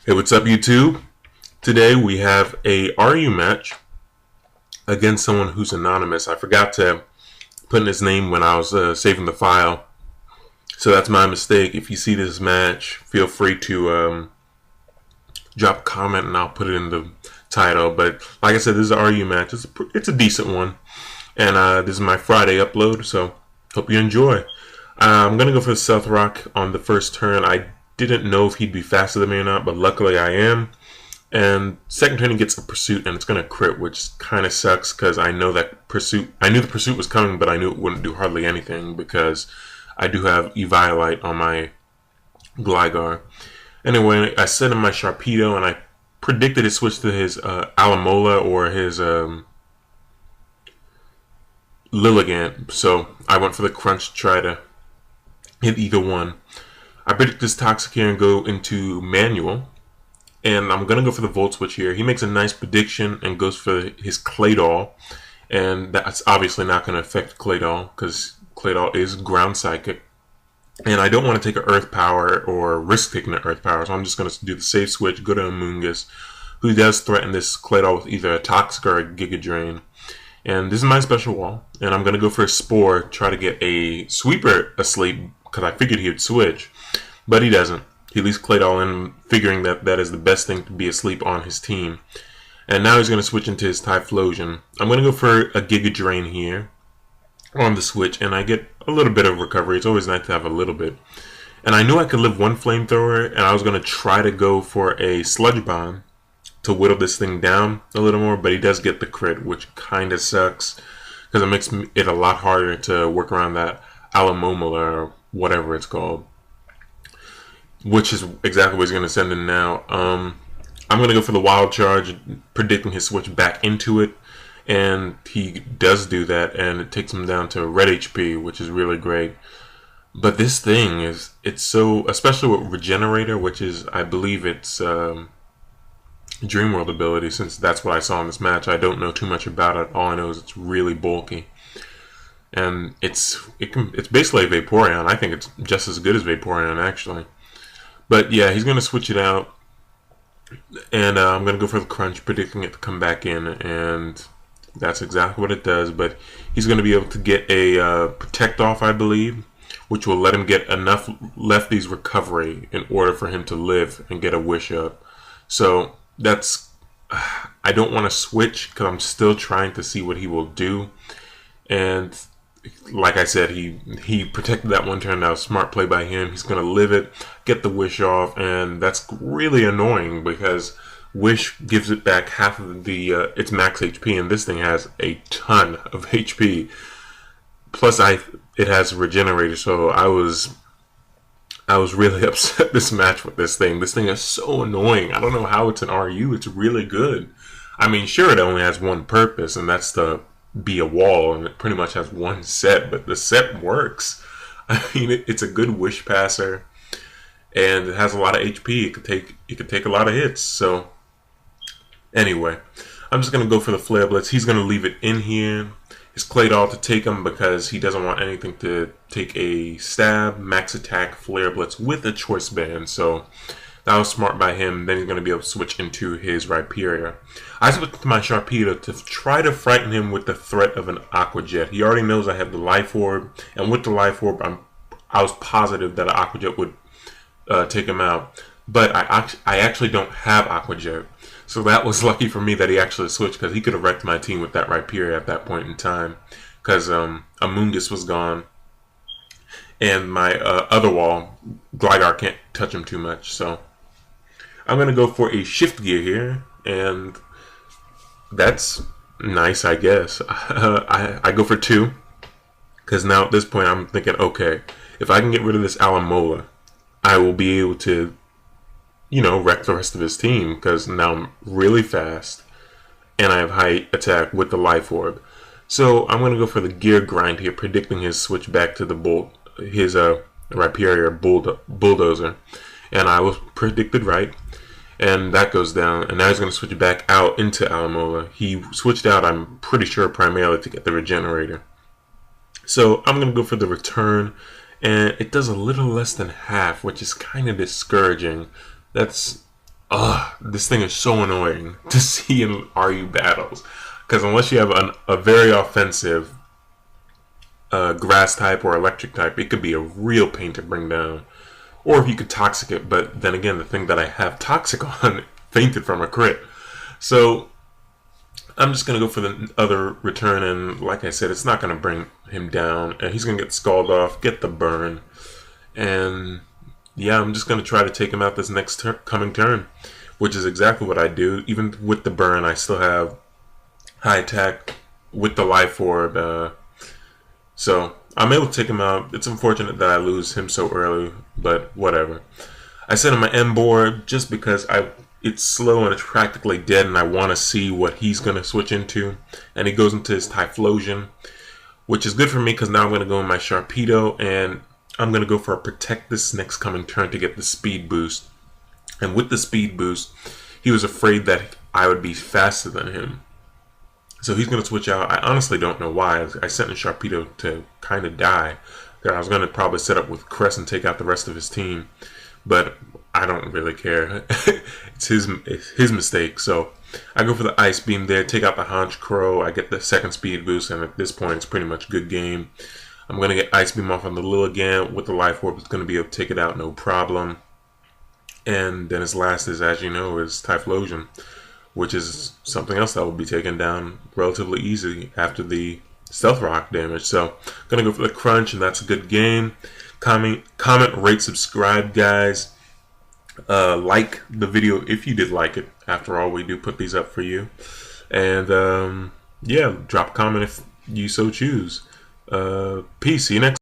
Hey, what's up, YouTube? Today we have a RU match against someone who's anonymous. I forgot to put in his name when I was saving the file, so that's my mistake. If you see this match, feel free to drop a comment and I'll put it in the title. But like I said, this is an RU match. It's a decent one, and this is my Friday upload, so hope you enjoy. I'm gonna go for the South Rock on the first turn. I didn't know if he'd be faster than me or not, but luckily I am. And second turn he gets a pursuit, and it's gonna crit, which kind of sucks because I know that pursuit. I knew the pursuit was coming, but I knew it wouldn't do hardly anything because I do have Eviolite on my Gligar. Anyway, I set him my Sharpedo, and I predicted it switched to his Alamola or his Lilligant. So I went for the crunch to try to hit either one. I predict this Toxic here and go into Manual. And I'm going to go for the Volt Switch here. He makes a nice prediction and goes for his Claydol. And that's obviously not going to affect Claydol because Claydol is Ground Psychic. And I don't want to take an Earth Power or risk taking an Earth Power. So I'm just going to do the safe switch, go to Amoonguss, who does threaten this Claydol with either a Toxic or a Giga Drain. And this is my special wall. And I'm going to go for a Spore, try to get a Sweeper asleep because I figured he would switch. But he doesn't. He leaves Claydol in, figuring that that is the best thing to be asleep on his team. And now he's going to switch into his Typhlosion. I'm going to go for a Giga Drain here on the switch, and I get a little bit of recovery. It's always nice to have a little bit. And I knew I could live one Flamethrower, and I was going to try to go for a Sludge Bomb to whittle this thing down a little more, but he does get the crit, which kind of sucks because it makes it a lot harder to work around that Alamomola or whatever it's called, which is exactly what he's going to send in now. I'm going to go for the Wild Charge, predicting his switch back into it, and he does do that, and it takes him down to red HP, which is really great. But this thing it's so, especially with Regenerator, which is, I believe it's Dream World ability, since that's what I saw in this match. I don't know too much about it. All I know is it's really bulky. And it's basically a Vaporeon. I think it's just as good as Vaporeon, actually. But yeah, he's going to switch it out. And I'm going to go for the crunch, predicting it to come back in. And that's exactly what it does. But he's going to be able to get a Protect off, I believe, which will let him get enough Lefty's recovery in order for him to live and get a Wish up. So that's... I don't want to switch because I'm still trying to see what he will do. And like I said, he protected that one turn. That was smart play by him. He's going to live it, get the Wish off, and that's really annoying because Wish gives it back half of the its max HP, and this thing has a ton of HP. Plus, it has Regenerator, so I was really upset this match with this thing. This thing is so annoying. I don't know how it's an RU. It's really good. I mean, sure, it only has one purpose, and that's to be a wall, and it pretty much has one set, but the set works. I mean, it's a good Wish passer, and it has a lot of HP. It could take a lot of hits. So anyway, I'm just gonna go for the Flare Blitz. He's gonna leave it in here. His Claydol to take him because he doesn't want anything to take a stab, max attack, Flare Blitz with a Choice Band. So that was smart by him. Then he's going to be able to switch into his Rhyperior. I switched to my Sharpedo to try to frighten him with the threat of an Aqua Jet. He already knows I have the Life Orb, and with the Life Orb, I was positive that an Aqua Jet would take him out. But I actually don't have Aqua Jet. So that was lucky for me that he actually switched, because he could have wrecked my team with that Rhyperior at that point in time. Because Amoonguss was gone. And my other wall, Gligar can't touch him too much. So I'm going to go for a Shift Gear here. And that's nice, I guess. I go for 2. Because now at this point I'm thinking, okay, if I can get rid of this Alamola, I will be able to, you know, wreck the rest of his team, because now I'm really fast and I have high attack with the Life Orb. So I'm going to go for the Gear Grind here, predicting his switch back to the his Rhyperior Bulldozer. And I was predicted right. And that goes down. And now he's going to switch back out into Alamola. He switched out, I'm pretty sure, primarily to get the Regenerator. So I'm going to go for the Return. And it does a little less than half, which is kind of discouraging. That's This thing is so annoying to see in RU battles. Because unless you have a very offensive grass type or electric type, it could be a real pain to bring down. Or if you could toxic it, but then again, the thing that I have toxic on fainted from a crit. So I'm just going to go for the other return, and like I said, it's not going to bring him down, and he's going to get scalded off, get the burn, and yeah, I'm just going to try to take him out this next coming turn, which is exactly what I do. Even with the burn, I still have high attack with the life orb, so I'm able to take him out. It's unfortunate that I lose him so early, but whatever. I set him my M board just because it's slow and it's practically dead, and I want to see what he's going to switch into. And he goes into his Typhlosion, which is good for me because now I'm going to go in my Sharpedo, and I'm going to go for a Protect this next coming turn to get the speed boost. And with the speed boost, he was afraid that I would be faster than him. So he's going to switch out. I honestly don't know why. I sent in Sharpedo to kind of die. I was going to probably set up with Crest and take out the rest of his team. But I don't really care. It's his mistake. So I go for the Ice Beam there, take out the Haunch Crow. I get the second speed boost, and at this point, it's pretty much a good game. I'm going to get Ice Beam off on the Lilligant. With the Life Orb, it's going to be able to take it out, no problem. And then his last is, as you know, is Typhlosion, which is something else that will be taken down relatively easy after the Stealth Rock damage. So, gonna go for the Crunch, and that's a good game. Comment, rate, subscribe, guys. Like the video if you did like it. After all, we do put these up for you. And yeah, drop a comment if you so choose. Peace. See you next.